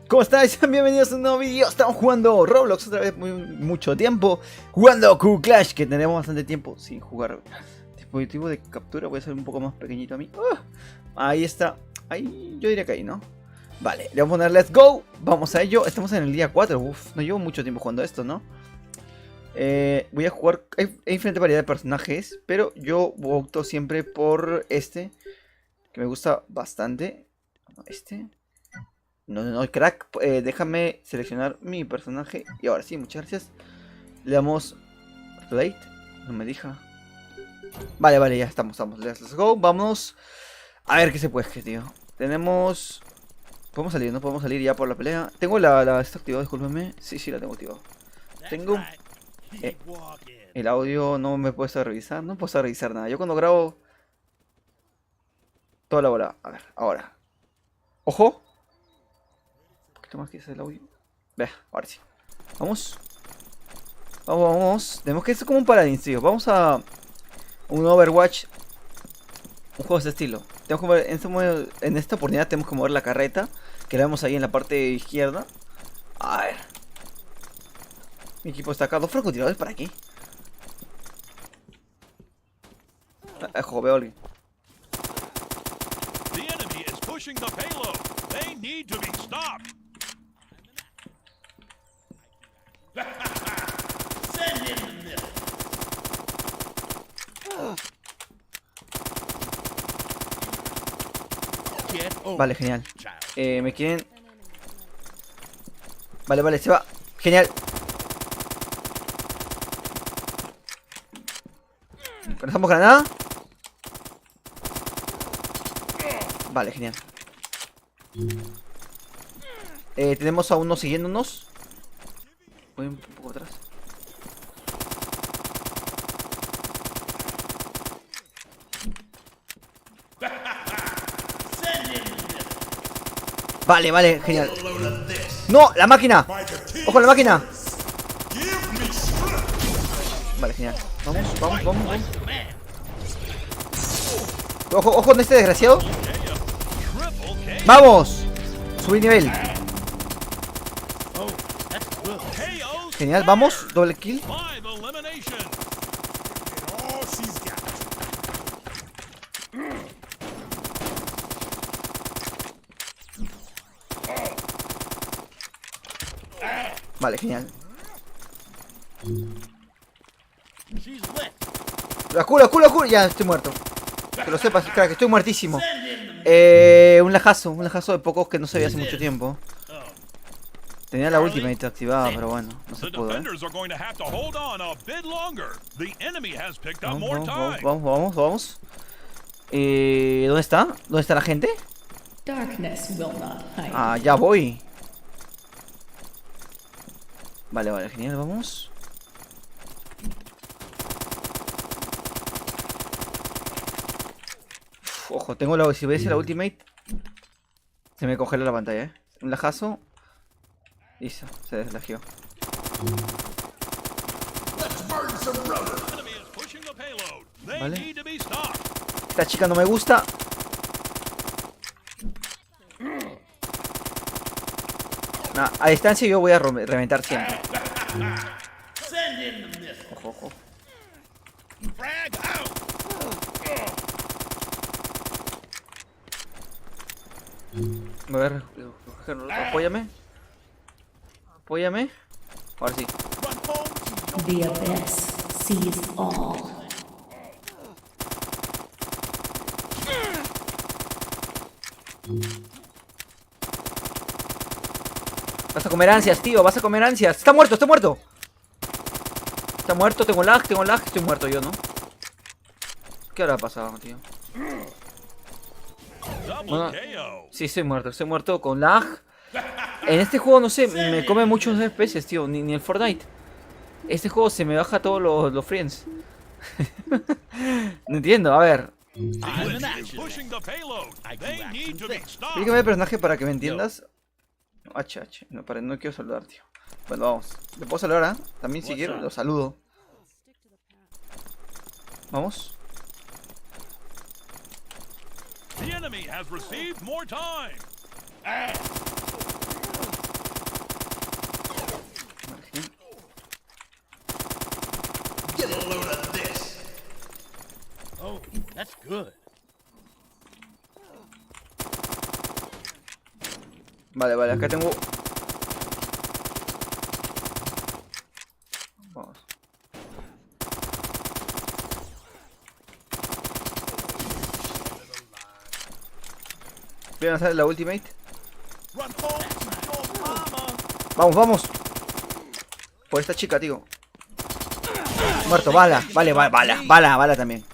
¿Cómo estáis? Bienvenidos a un nuevo vídeo. Estamos jugando Roblox otra vez, mucho tiempo. Jugando Q Clash, que tenemos bastante tiempo sin jugar. Dispositivo de captura, voy a ser un poco más pequeñito a mí. Ahí está. Ahí, yo diría que ahí, ¿no? Vale, le vamos a poner let's go. Vamos a ello. Estamos en el día 4. Uf, no llevo mucho tiempo jugando esto, ¿no? Voy a jugar. Hay diferente variedad de personajes, pero yo opto siempre por este, que me gusta bastante. Este. No, crack, déjame seleccionar mi personaje. Y ahora sí, muchas gracias. Le damos plate. No me deja. Vale, ya estamos. Let's go, vamos. A ver qué se puede, tío. Tenemos... Podemos salir, ¿no? Podemos salir ya por la pelea. Tengo esto activado, discúlpeme. Sí, la tengo activado. Tengo... el audio no me he puesto a revisar. No he puesto a revisar nada. Yo cuando grabo... toda la bola. A ver, ahora. ¡Ojo! Más que es el audio. Vea, ahora sí. Vamos. Vamos. Tenemos que esto es como un paladín, tío. Vamos a un Overwatch. Un juego de este estilo. Tenemos que mover, en esta oportunidad tenemos que mover la carreta, que la vemos ahí en la parte izquierda. A ver. Mi equipo está acá. Dos francotiradores para aquí. Ojo, veo a alguien. The enemy is pushing the payload. They need to be stopped. Send him the middle. Vale, genial. Me quieren... Vale, se va. Genial. ¿Lanzamos granada? Vale, genial. Tenemos a uno siguiéndonos. Voy un poco atrás. Vale, genial. ¡No! ¡La máquina! ¡Ojo, la máquina! Vale, genial. Vamos. Ojo con este desgraciado. ¡Vamos! Subí nivel. Genial, vamos. Doble kill. Vale, genial. La cura. Ya estoy muerto. Que lo sepas, crack, estoy muertísimo. Un lajazo de pocos que no se veía hace mucho tiempo. Tenía la ultimate activada, pero bueno, no se pudo, Vamos. ¿Dónde está? ¿Dónde está la gente? Ah, ya voy. Vale, genial, vamos. Ojo, tengo la... Si veis la ultimate, se me congela la pantalla, Un lajazo. Listo, se deslagió. Vale. Esta chica no me gusta. Nah, a distancia yo voy a reventar siempre. Ojo. A ver, apóyame. Ahora sí. The abyss sees all. Vas a comer ansias, tío, Está muerto. Está muerto, tengo lag, estoy muerto yo, ¿no? ¿Qué habrá pasado, tío? Bueno, sí, estoy muerto con lag. En este juego, no sé, me come muchos FPS, tío, ni el Fortnite. Este juego se me baja todos los frames. No entiendo, a ver. Explícame el personaje para que me entiendas. No, no quiero saludar, tío. Bueno, vamos. ¿Le puedo saludar, También si quiero, lo saludo. Vamos. The enemy has received more time. Oh, that's good. Vale, vale, acá tengo... Vamos. Voy a lanzar la ultimate. Run home to your mama. Vamos, vamos. Por esta chica, tío. Muerto, bala. Vale, bala también.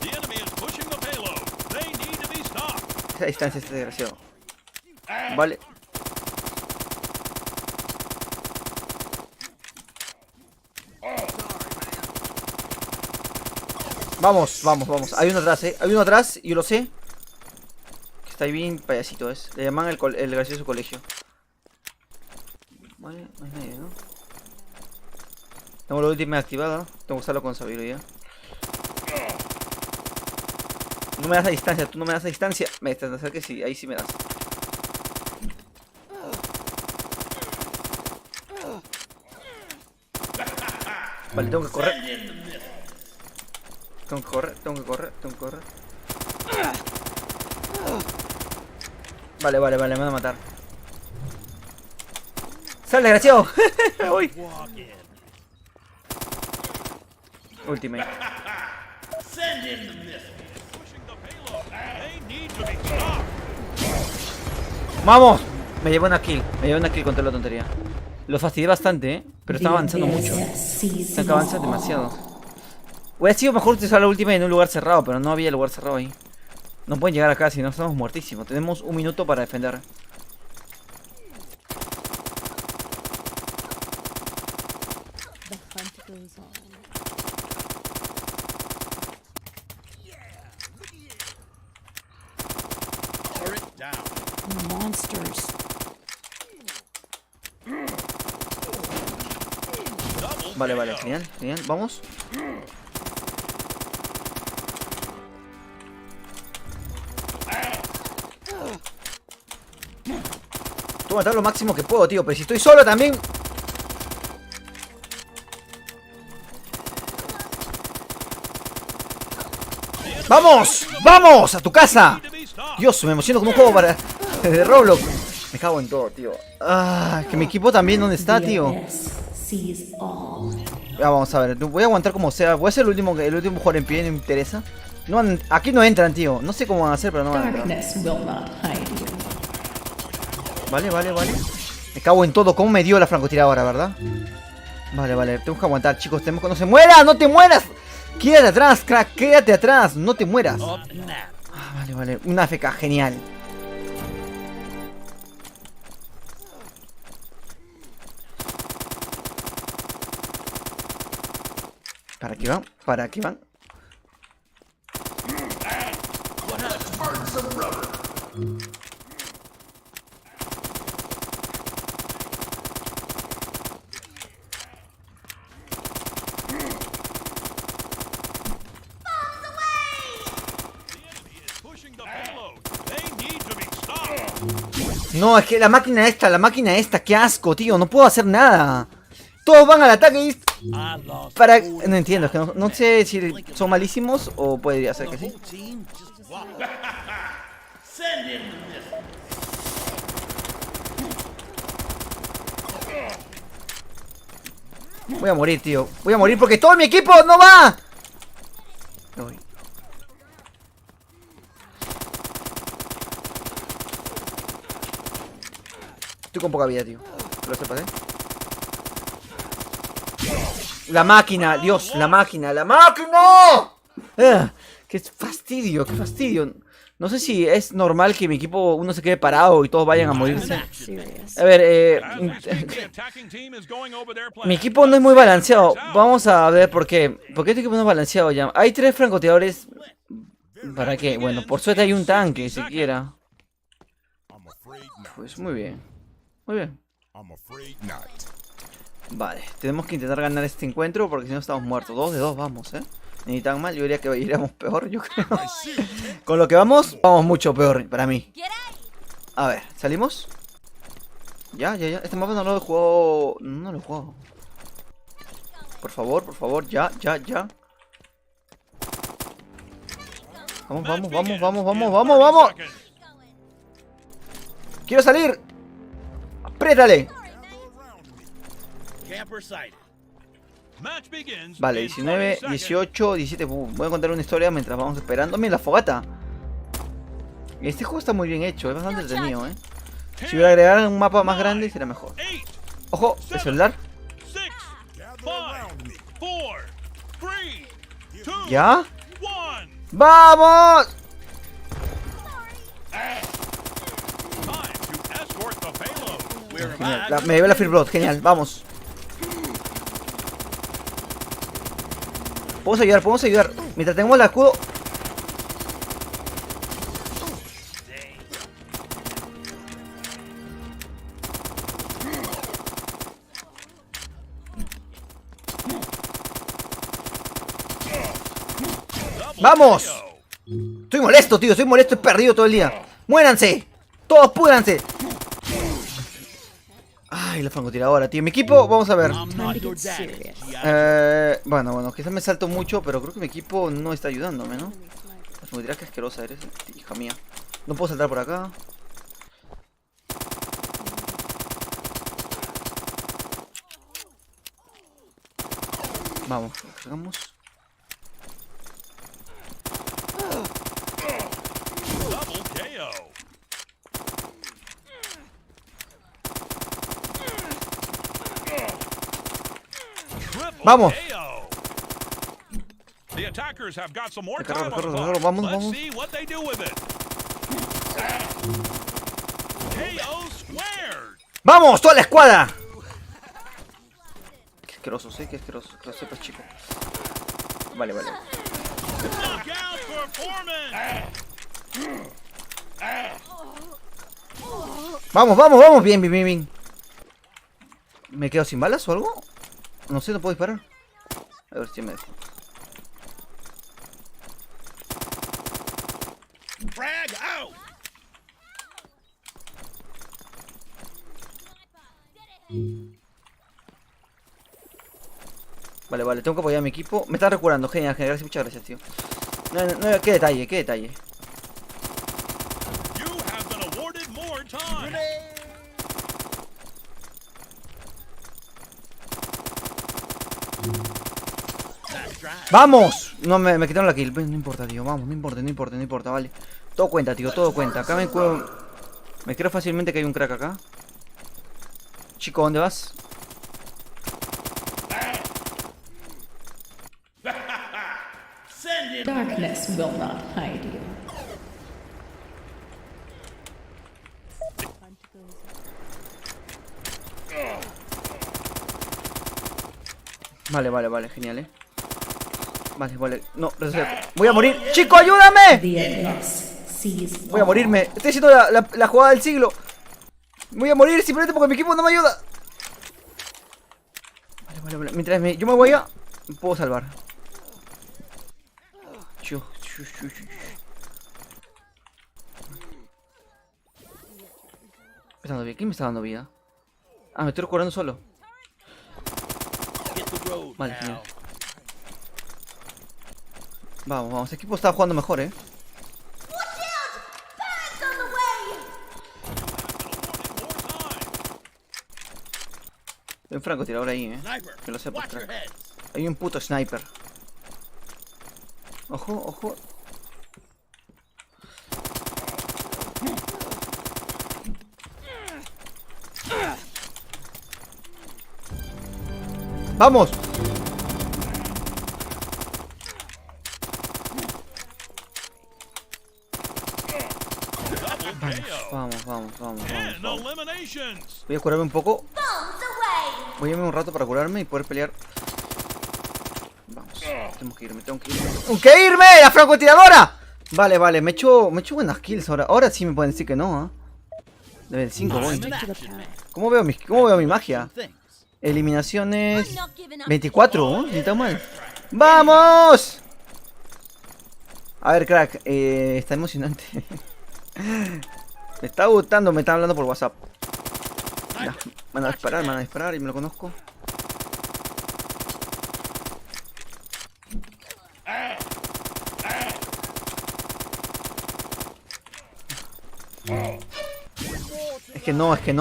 The enemy is pushing the payload. They need to be stopped. Esa distancia, este desgraciado. Vale. Vamos, vamos, vamos. Hay uno atrás, Hay uno atrás, yo lo sé. Que está ahí bien payasito, es. Le llaman el gracioso colegio. Vale, no hay nadie, ¿no? Tengo la última activada. Tengo que usarlo con sabiduría. No me das a distancia, tú no me das a distancia. Me estás a hacer que sí, ahí sí me das. Vale, tengo que correr. Tengo que correr, tengo que correr, tengo que correr. Vale, vale, vale, me van a matar. ¡Sal, desgraciado! Me voy. Ultimate. Pushing the payload. They need to be stopped. ¡Vamos! Me llevo una kill. Me llevo una kill contra la tontería. Lo fastidié bastante, pero está avanzando mucho. Están que avanzan demasiado. Hubiera sido mejor utilizar la última en un lugar cerrado, pero no había lugar cerrado ahí. No pueden llegar acá, si no estamos muertísimos. Tenemos un minuto para defender. The hunt goes on. Turret down. Monsters. Vale, vale, genial, genial. Vamos. Tengo que matar lo máximo que puedo, tío. Pero si estoy solo también. ¡Vamos! ¡Vamos! ¡A tu casa! Dios, me emociono como un juego para... de Roblox. Me cago en todo, tío. Ah, que mi equipo también, ¿dónde está, The tío? abyss sees all. Ya, vamos a ver. Voy a aguantar como sea. Voy a ser el último jugador en pie, no me interesa. No, aquí no entran, tío. No sé cómo van a hacer, pero no van a entrar. Darkness will not hide you. Vale, vale, vale. Me cago en todo. ¿Cómo me dio la francotiradora, verdad? Vale, vale. Tenemos que aguantar, chicos. Tenemos que... ¡No se muera! ¡No te mueras! Quédate atrás, crack. Quédate atrás. No te mueras. Up now. Ah, vale, vale. Una AFK. Genial. ¿Para qué van? ¿Para qué van? Pushing the payload. They need to be stopped. No, es que la máquina esta, qué asco, tío. No puedo hacer nada. Todos van al ataque y... I lost. Para... No entiendo, es que no sé si son malísimos o podría ser que sí. Whole team just wow. Voy a morir, tío. Voy a morir porque todo mi equipo no va. Me voy. Estoy con poca vida, tío. Que lo sepas, La máquina, Dios, la máquina, ¡la máquina! ¡Qué fastidio, qué fastidio! No sé si es normal que mi equipo uno se quede parado y todos vayan a morirse. Serious. A ver, The attacking team is going over their plan. mi equipo no es muy balanceado. Vamos a ver por qué. ¿Por qué este equipo no es balanceado ya? Hay 3 francotiradores. ¿Para qué? Bueno, por suerte hay un tanque, siquiera. I'm afraid not. Pues muy bien. Muy bien. I'm afraid not. Vale, tenemos que intentar ganar este encuentro porque si no estamos muertos. 2 de 2 vamos, Ni tan mal, yo diría que iríamos peor, yo creo. Con lo que vamos mucho peor para mí. A ver, ¿salimos? Ya. Este mapa no lo he jugado... No lo he jugado. por favor, ya. Vamos. Quiero salir. Apriétale. Camper sighted. Match begins Vale, in 19, 20 seconds. 18, 17. Voy a contar una historia mientras vamos esperando. Mira la fogata. Este juego está muy bien hecho, es bastante entretenido, ¿eh? Si hubiera agregado un mapa más grande sería mejor. 8, Ojo, el celular. 6, 5, 4, 3, 2, ¿Ya? 1. ¡Vamos! Time to escort the payload. We're Genial. alive. Me llevé la Fear Blood, genial, vamos. Podemos ayudar. Mientras tengamos el escudo. ¡Vamos! Estoy molesto, tío, estoy perdido todo el día. ¡Muéranse! ¡Todos púdranse! Ay, la francotiradora, tío. Mi equipo, vamos a ver. I'm Time not to your get daddy. serious. Bueno, quizás me salto mucho, pero creo que mi equipo no está ayudándome, ¿no? La francotiradora, que asquerosa eres, hija mía. No puedo saltar por acá. Vamos, cargamos. Double KO. Triple Vamos. KO. The attackers have got some more Recarga, time on the recarga, clock. vamos, Let's vamos. see what they do with it. KO squared. ¡Vamos! ¡Toda la escuadra! Qué asqueroso, que asqueroso, que lo sepas, chico. Vale. Knockout performance. Vamos, bien. ¿Me quedo sin balas o algo? No sé, no puedo disparar. A ver si me dejo. Frag out. Vale, tengo que apoyar a mi equipo. Me están recurando, genial, muchas gracias, tío. No, qué detalle. You have been awarded more time. Nice drive. ¡Vamos! No, me quitaron la kill. No importa, tío, vamos, no importa, vale. Todo cuenta, tío, todo cuenta. Acá me creo fácilmente que hay un crack acá. Chico, ¿dónde vas? Send him. Darkness will not hide you. Vale, genial, Vale. No, voy a morir. ¡Chico, ayúdame! The abyss sees Voy a morirme. Estoy haciendo la jugada del siglo. Voy a morir simplemente porque mi equipo no me ayuda. Vale. Mientras yo me voy a... Me puedo salvar. Chu. ¿Quién me está dando vida? Ah, me estoy recordando solo. Hit the road Vale, now. genial. Vamos. Este equipo está jugando mejor, More time. Hay un francotirador ahí, Sniper. Que lo sepas, Watch your crack. heads. Hay un puto sniper. Ojo. ¡Vamos! Double KO. Vamos. 10 eliminations. Voy a curarme un poco. Voy a irme un rato para curarme y poder pelear. Vamos, tengo que irme. ¡Tengo que irme! ¡La francotiradora! Vale, me he hecho buenas kills ahora. Ahora sí me pueden decir que no, Level 5 voy. I'm an action man. ¿Cómo veo mi magia? Things. Eliminaciones 24, Ni tan mal. ¡Vamos! A ver, crack, está emocionante. Me está gustando, me están hablando por WhatsApp. Ya, van a disparar y me lo conozco. Es que no. Es que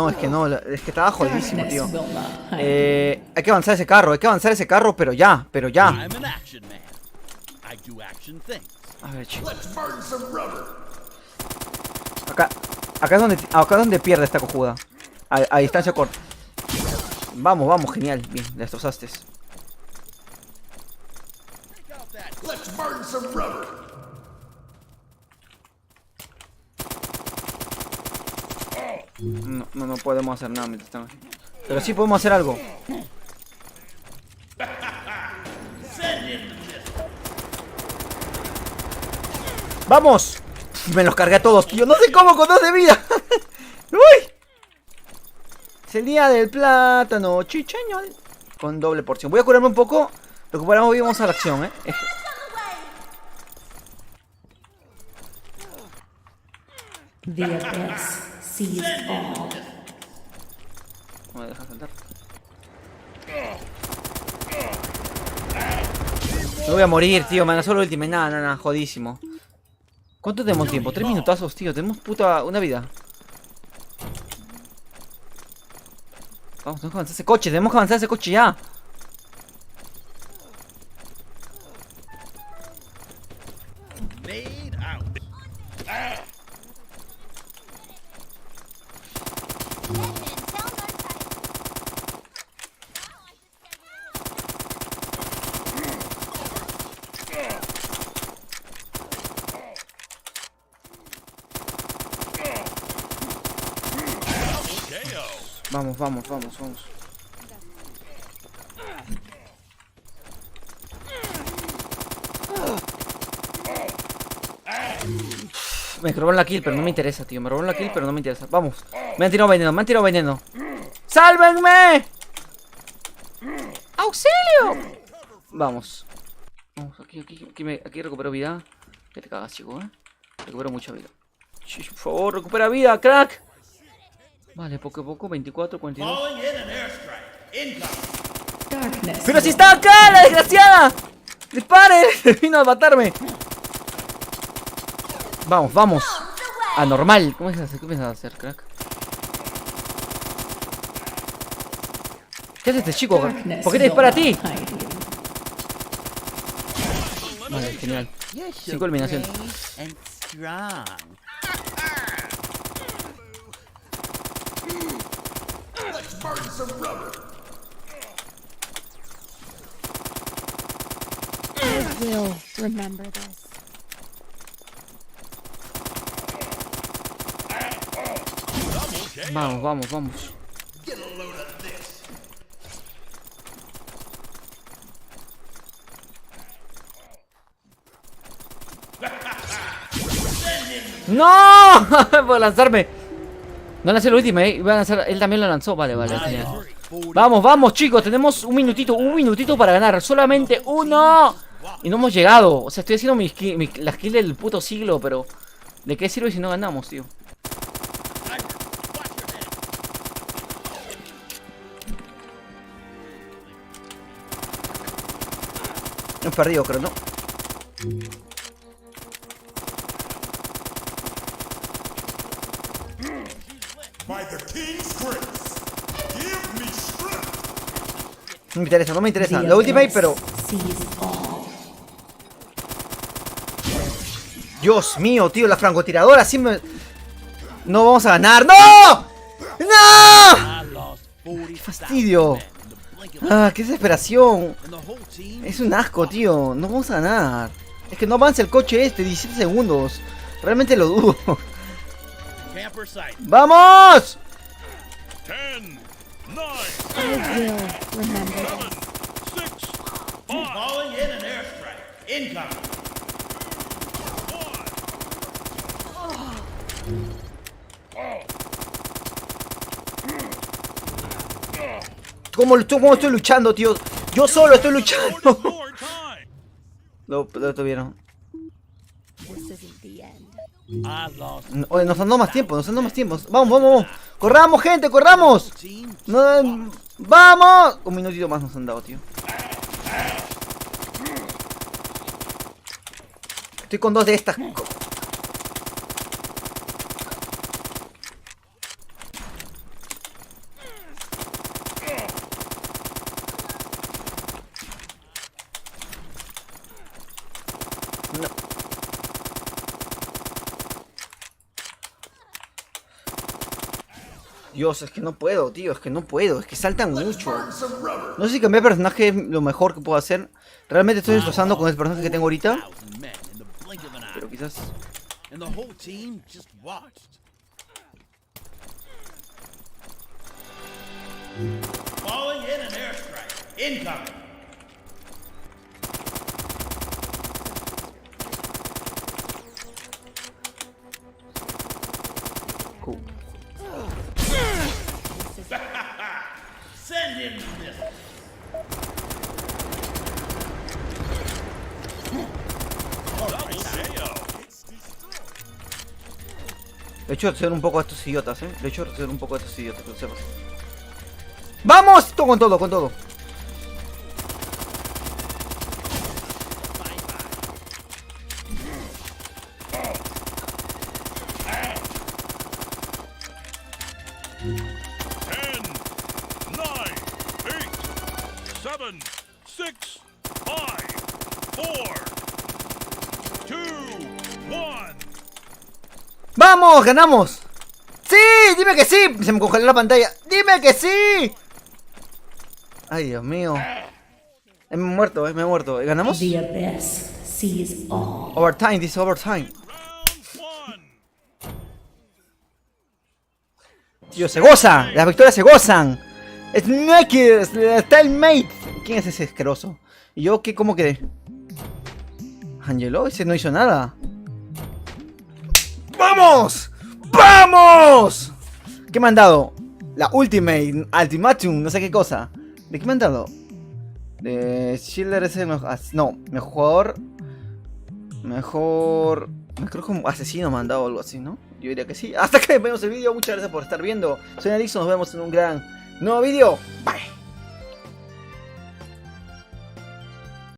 estaba jodidísimo, Darkness tío. will not hide. Hay que avanzar ese carro, pero ya. I'm an action man. I do action things. A ver, chicos. Let's burn some rubber. Acá es donde pierde esta cojuda. A distancia corta. Vamos, genial. Bien, la destrozaste. Let's burn some rubber. No podemos hacer nada mientras estamos aquí. Pero sí podemos hacer algo. ¡Vamos! Me los cargué a todos, tío. No sé cómo con 2 de vida. ¡Uy! Es el día del plátano chicheño. Con doble porción. Voy a curarme un poco. Recuperamos y vamos a la acción, The abyss sees all. No me deja saltar. Me voy a morir, tío. Me solo última. Nada, jodísimo. ¿Cuánto tenemos tiempo? 3 minutazos, tío. Tenemos puta una vida. Vamos, tenemos que avanzar ese coche. Tenemos que avanzar ese coche ya. Made out. Vamos. Me robaron la kill, pero no me interesa, tío. Me robaron la kill, pero no me interesa. Vamos. Me han tirado veneno. ¡Sálvenme! ¡Auxilio! Vamos. Aquí recupero vida. Que te cagas, chico, Recupero mucha vida. Por favor, recupera vida, crack. Vale, poco a poco, 24, 42. Calling in an airstrike. Incoming. Darkness. ¡Pero si está acá, la desgraciada! ¡Dispare! Vino a matarme. Vamos. Anormal. ¿Cómo es hacer? ¿Qué piensas hacer, crack? ¿Qué hace este chico? Darkness ¿Por qué te will dispara a not ti? hide you. Vale, genial. You're so 5 eliminaciones. brave and strong. Let's burn some rubber. I will remember this. Vamos. Get a load of this. ¡No! Por lanzarme. No lancé el último, Iba a lanzar. Él también lo lanzó. Vale, genial. Vamos, chicos. Tenemos un minutito para ganar. Solamente uno. Y no hemos llegado. O sea, estoy haciendo la skill del puto siglo, pero ¿de qué sirve si no ganamos, tío? Hemos perdido, creo, ¿no? By the king's grace, give me strength. No me interesa. The La ultimate, abyss pero... sees all. Dios mío, tío, la francotiradora sí me... No vamos a ganar. ¡No! ¡No! I lost 40,000 fastidio! men in the blink of an ¡Ah, qué desesperación! and the whole team. Es un asco, tío. No vamos a ganar. Es que no avanza el coche 17 segundos. Realmente lo dudo. Camper site. ¡Vamos! 10, 9, I will remember this. 6, 5, Calling in an airstrike. Incoming. 'Cómo estoy luchando, tío? Yo solo estoy luchando. Score time. Lo tuvieron. This isn't the end. I lost Oye, nos han dado más tiempo, Vamos. ¡Corramos, gente, corramos! team. No, ¡vamos! Un minutito más nos han dado, tío. Estoy con 2 de estas. Dios, es que no puedo, tío, es que no puedo, es que saltan mucho. Burn some rubber. No sé si cambiar personaje es lo mejor que puedo hacer. Realmente estoy disfrazando con el personaje que tengo ahorita. 1,000 men in the blink of an eye. Pero quizás... And the whole team just watched. Falling in an airstrike. Incoming. Cool. Send in the missile. Double KO. Le he hecho hacer un poco a estos idiotas, Le he hecho hacer un poco a estos idiotas, que lo sepas. ¡Vamos! Todo con todo, con todo. Ten, 9, 8, 7, 6, 5, 4, 2, 1. ¡Vamos! ¡Ganamos! ¡Sí! ¡Dime que sí! Se me congeló la pantalla. ¡Dime que sí! Ay, Dios mío. Me he muerto, me he muerto. ¿Ganamos? The abyss sees all. Overtime, this is overtime. Round 1. Tío, se goza. Las victorias se gozan. Snake, Stalemate. ¿Quién es ese asqueroso? ¿Y yo qué? ¿Cómo quedé? Angelo, ese no hizo nada. ¡Vamos! ¡Vamos! ¿Qué me han dado? La Ultimatum, no sé qué cosa. ¿De qué me han dado? De Schiller es el mejor. No, mejor. Creo que un asesino me han dado algo así, ¿no? Yo diría que sí. Hasta que vemos el vídeo. Muchas gracias por estar viendo. Soy Alixo. Nos vemos en un gran nuevo vídeo. Bye.